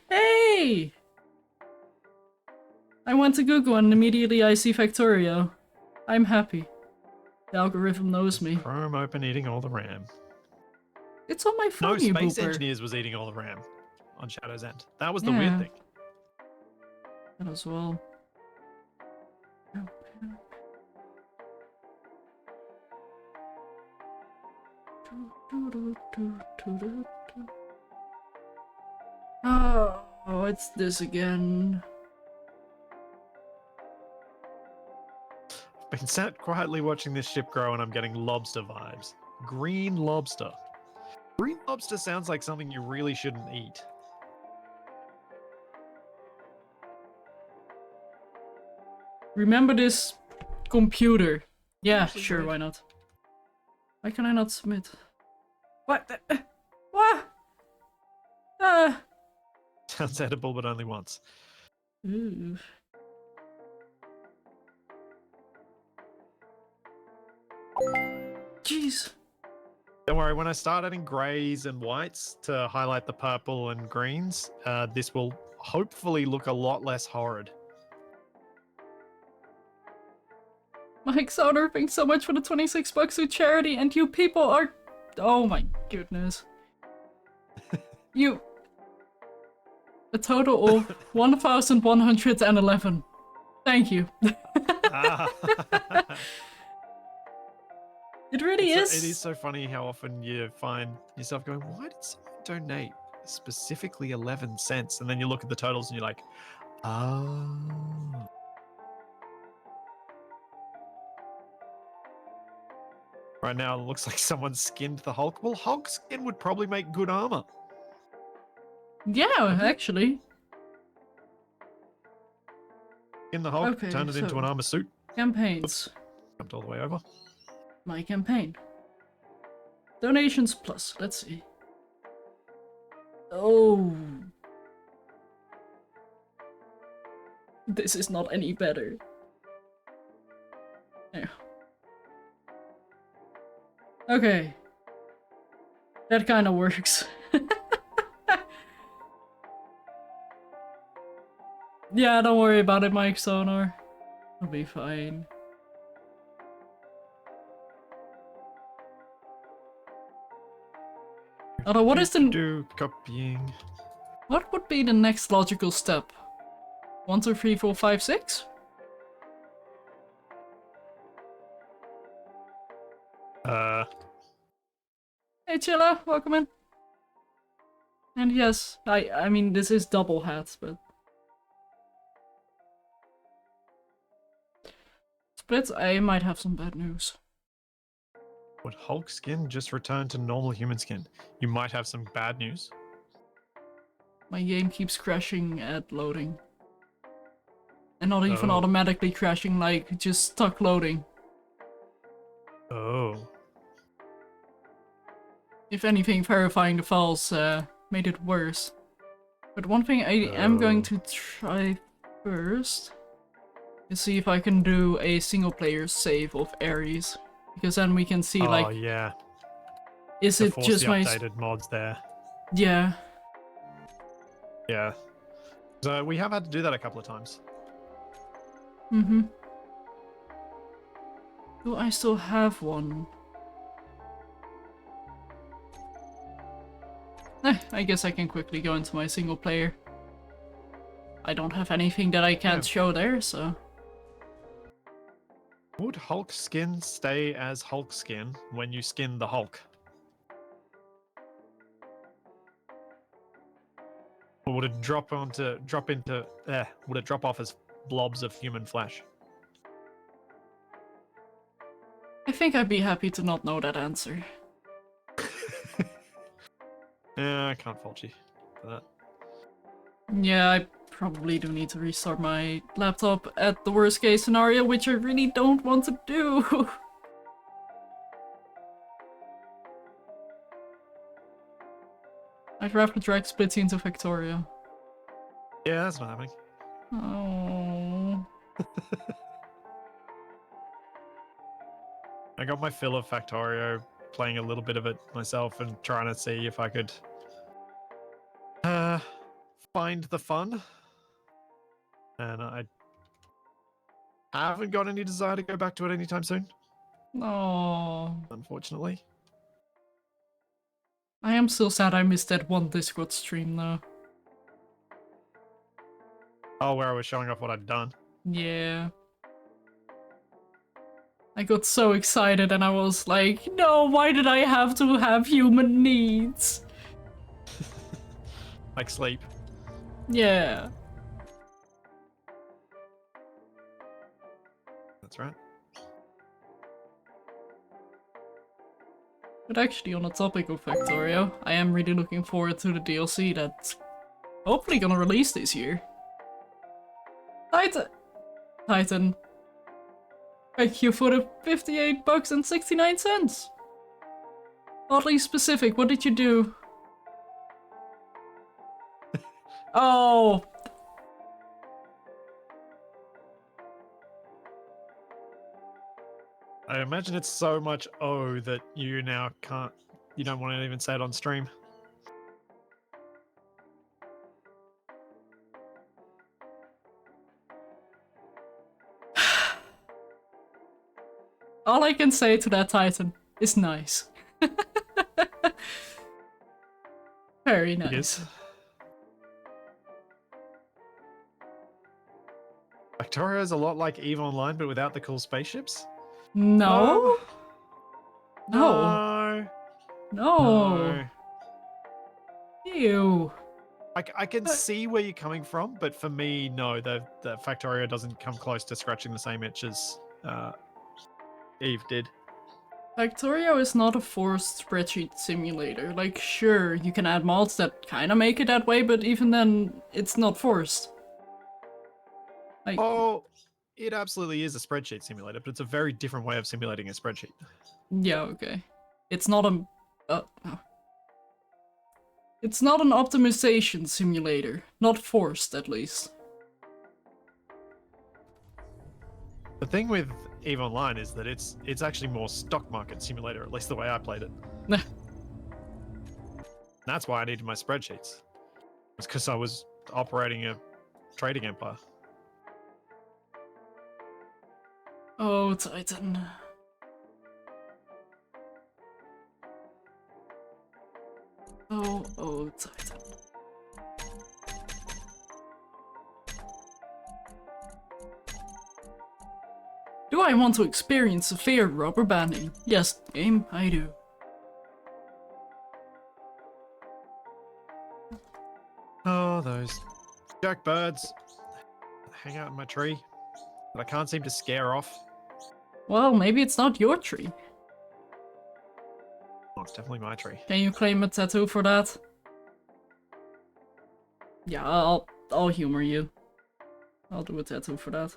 Hey! I went to Google and immediately I see Factorio. I'm happy. The algorithm knows me. Chrome open eating all the RAM. It's on my phone, No, you Space booper. Engineers was eating all the RAM on Shadow's End. That was the Yeah. weird thing. That as well. Oh, it's this again. I've been sat quietly watching this ship grow and I'm getting lobster vibes. Green lobster. Green lobster sounds like something you really shouldn't eat. Remember this computer. Yeah, Actually, sure, right. why not? Why can I not submit? What? What? Sounds edible, but only once. Ooh. Jeez. Don't worry, when I start adding greys and whites to highlight the purple and greens, this will hopefully look a lot less horrid. Mike Soder, thanks so much for the 26 bucks to charity, and you people are... Oh my goodness. You... A total of 1,111. Thank you. Ah. It really It is. is so funny how often you find yourself going, why did someone donate specifically 11 cents? And then you look at the totals and you're like, oh. Right now, it looks like someone skinned the Hulk. Well, Hulk skin would probably make good armor. Yeah, actually. In the Hulk, Okay, turn it into so- an armor suit. Campaigns. Jumped all the way over. My campaign. Donations plus. Let's see. Oh. This is not any better. Yeah. Okay. That kind of works. Yeah, don't worry about it, Mike Sonar. It'll be fine. Although, what is the... Do copying. What would be the next logical step? 1, 2, 3, 4, 5, 6? Hey Chilla, welcome in. And yes, I mean, this is double hats, but... Splits, I might have some bad news. Would Hulk skin just return to normal human skin? You might have some bad news. My game keeps crashing at loading. And not even Oh. automatically crashing, like, just stuck loading. Oh. If anything, verifying the files made it worse. But one thing I am going Oh. to try first is see if I can do a single player save of Ares. Because then we can see, Oh, like, yeah. is To it force just the my... updated mods there. Yeah. Yeah. So we have had to do that a couple of times. Mm-hmm. Do I still have one? I guess I can quickly go into my single player. I don't have anything that I can't Yeah. show there, so... Would Hulk skin stay as Hulk skin when you skin the Hulk? Or would it drop off as blobs of human flesh? I think I'd be happy to not know that answer. Yeah, I can't fault you for that. Yeah, I probably do need to restart my laptop at the worst case scenario, which I really don't want to do. I'd rather drag Splitsie into Victoria. Yeah, that's not happening. Oh. I got my fill of Factorio, playing a little bit of it myself and trying to see if I could find the fun. And I haven't got any desire to go back to it anytime soon, Oh. unfortunately. I am so sad I missed that one Discord stream though. Oh, where I was showing off what I'd done. Yeah. I got so excited and I was like, no, why did I have to have human needs? Like sleep. Yeah. That's right. But actually, on the topic of Factorio, I am really looking forward to the DLC that's hopefully gonna release this year. Titan. Thank you for the $58.69. Oddly specific, what did you do? Oh. I imagine it's so much O that you now can't, you don't want to even say it on stream. All I can say to that Titan is nice. Very nice. It is. Factorio is a lot like EVE Online, but without the cool spaceships. No? No. No. Ew. I can see where you're coming from, but for me, no, the Factorio doesn't come close to scratching the same itch as Eve did. Factorio is not a forced spreadsheet simulator. Like, sure, you can add mods that kind of make it that way, but even then, it's not forced. Like, Oh, it absolutely is a spreadsheet simulator, but it's a very different way of simulating a spreadsheet. yeah, okay. It's not a... It's not an optimization simulator. Not forced, at least. The thing with EVE Online is that it's actually more stock market simulator, at least the way I played it. That's why I needed my spreadsheets. It's because I was operating a trading empire. Oh, Titan. Oh, Titan. Do I want to experience severe rubber banding? Yes, game, I do. Oh, those jerk birds hang out in my tree that I can't seem to scare off. Well, maybe it's not your tree. Oh, it's definitely my tree. Can you claim a tattoo for that? Yeah, I'll humor you. I'll do a tattoo for that.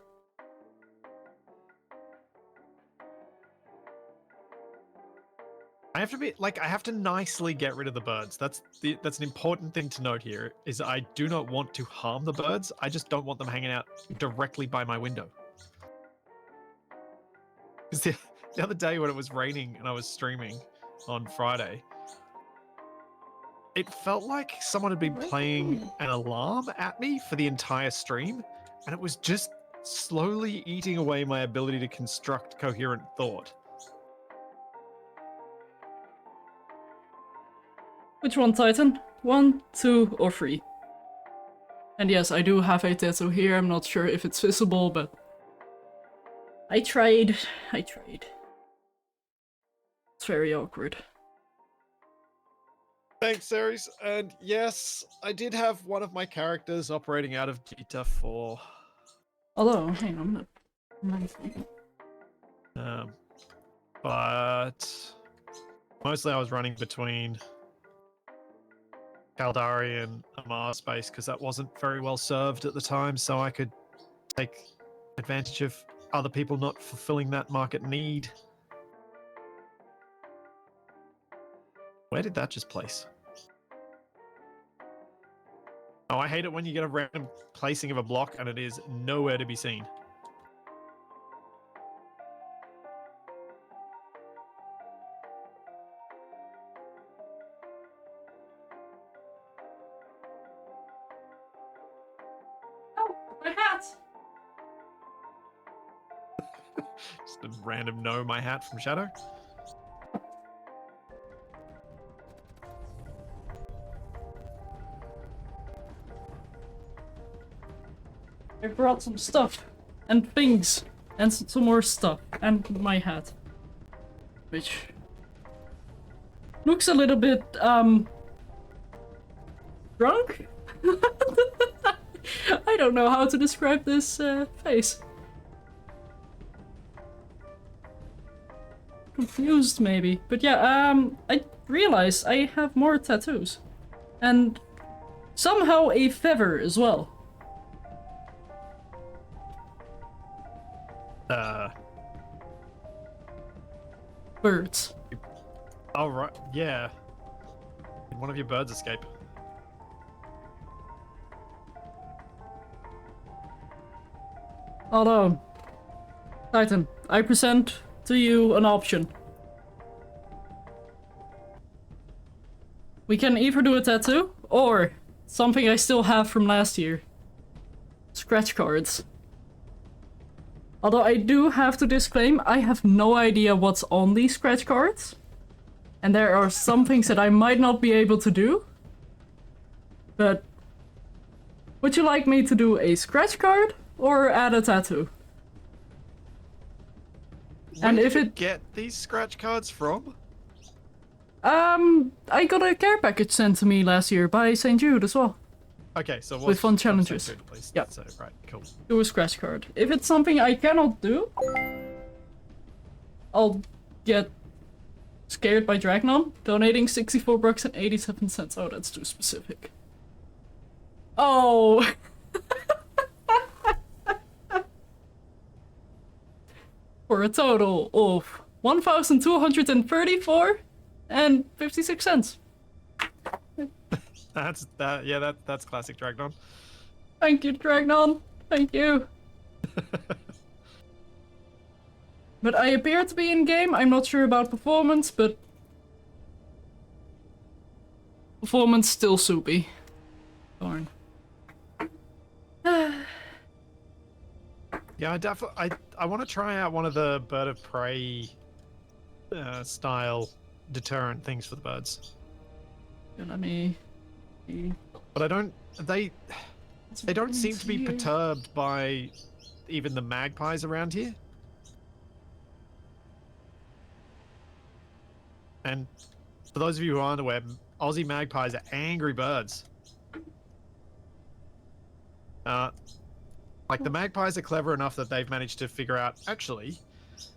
I have to be like, I have to nicely get rid of the birds. That's an important thing to note here. Is I do not want to harm the birds. I just don't want them hanging out directly by my window. Because the other day when it was raining and I was streaming on Friday, it felt like someone had been playing an alarm at me for the entire stream, and it was just slowly eating away my ability to construct coherent thought. Which one, Titan? 1, 2, or 3? And yes, I do have a tattoo here. I'm not sure if it's visible, but... I tried. I tried. It's very awkward. Thanks, Ceres. And yes, I did have one of my characters operating out of Gita 4. Although, hang on. But mostly I was running between Caldari and Amar space because that wasn't very well served at the time, so I could take advantage of other people not fulfilling that market need. Where did that just place? Oh, I hate it when you get a random placing of a block and it is nowhere to be seen. Oh, my hat! Just a random no my hat from Shadow. I brought some stuff. And things. And some more stuff. And my hat. Which looks a little bit, drunk? I don't know how to describe this, face. Confused, maybe. But yeah, I realized I have more tattoos. And somehow a feather as well. Birds. Oh, right. Yeah. Did one of your birds escape? Although, Titan, I present to you an option. We can either do a tattoo, or something I still have from last year. Scratch cards. Although I do have to disclaim, I have no idea what's on these scratch cards. And there are some things that I might not be able to do. But would you like me to do a scratch card or add a tattoo? And if it get these scratch cards from? I got a care package sent to me last year by St. Jude as well. Okay, so With fun challenges. Yeah. So right, cool. Do a scratch card. If it's something I cannot do, I'll get scared by Dragnon, donating 64 bucks and 87 cents. Oh, that's too specific. Oh. For a total of 1,234 and 56 cents. That's classic Dragnon. Thank you, Dragnon. Thank you. But I appear to be in game. I'm not sure about performance, but performance still soupy. Darn. Yeah, I want to try out one of the bird of prey style deterrent things for the birds. Let me see. But they don't seem to be perturbed by even the magpies around here. And for those of you who aren't aware, Aussie magpies are angry birds. Like the magpies are clever enough that they've managed to figure out, actually,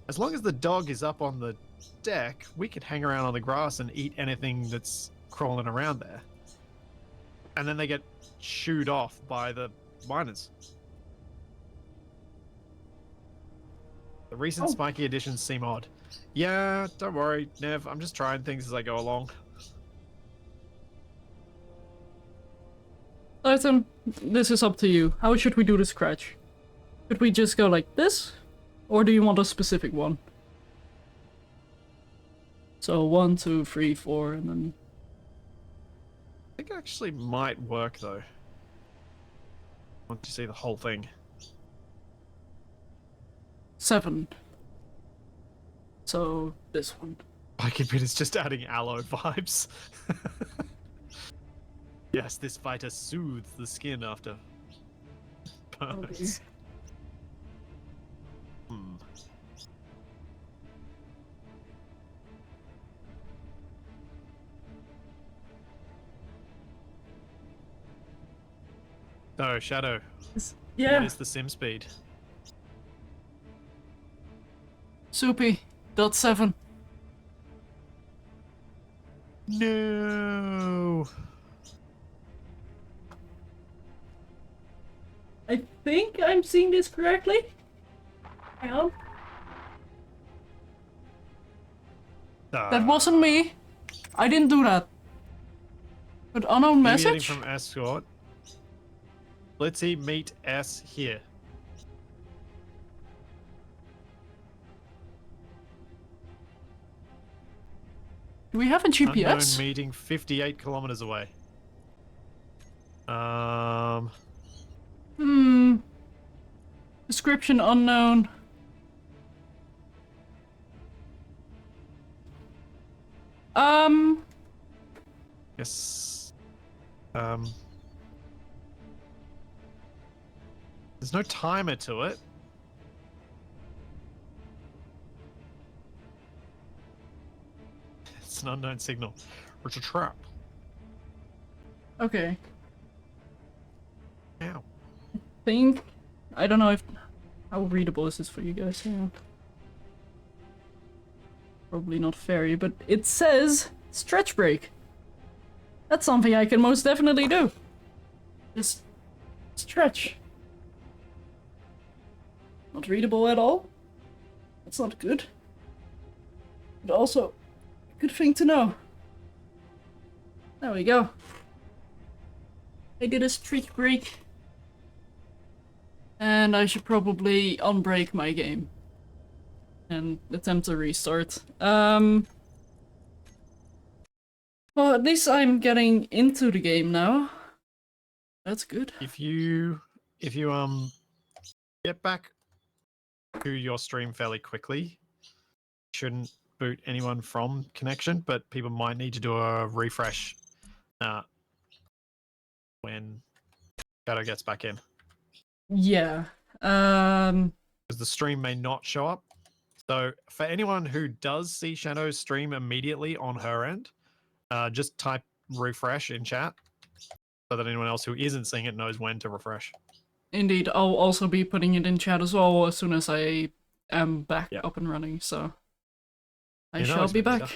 as long as the dog is up on the deck, we could hang around on the grass and eat anything that's crawling around there. And then they get shooed off by the miners. The recent spiky additions seem odd. Yeah, don't worry, Nev. I'm just trying things as I go along. Titan, this is up to you. How should we do the scratch? Should we just go like this? Or do you want a specific one? So 1, 2, 3, 4, and then... I think it actually might work, though. Once you see the whole thing. 7. So, this one. I can admit it's just adding aloe vibes. Yes, this fighter soothes the skin after burns. Hmm. So, Shadow, Yeah. what is the sim speed? Soupy. .7. No. I think I'm seeing this correctly. Hang on. That wasn't me. I didn't do that. But unknown Deviating message? from escort. Let's see, meet S here. Do we have a Unknown GPS? meeting 58 kilometers away. Hmm. Description unknown. Yes. There's no timer to it. It's an unknown signal. It's a trap. Okay. Ow. I don't know if how readable is this for you guys. Yeah. Probably not very, but it says stretch break. That's something I can most definitely do. Just stretch. Not readable at all. That's not good. But also, a good thing to know. There we go. I did a stretch break. And I should probably unbreak my game. And attempt to restart. Well, at least I'm getting into the game now. That's good. If you get back to your stream fairly quickly, shouldn't boot anyone from connection, but people might need to do a refresh when Shadow gets back in. Yeah. Because the stream may not show up. So for anyone who does see Shadow's stream immediately on her end, just type refresh in chat so that anyone else who isn't seeing it knows when to refresh. Indeed, I'll also be putting it in chat as well as soon as I am back Yep. up and running, so I You know shall it's be Vanessa. back.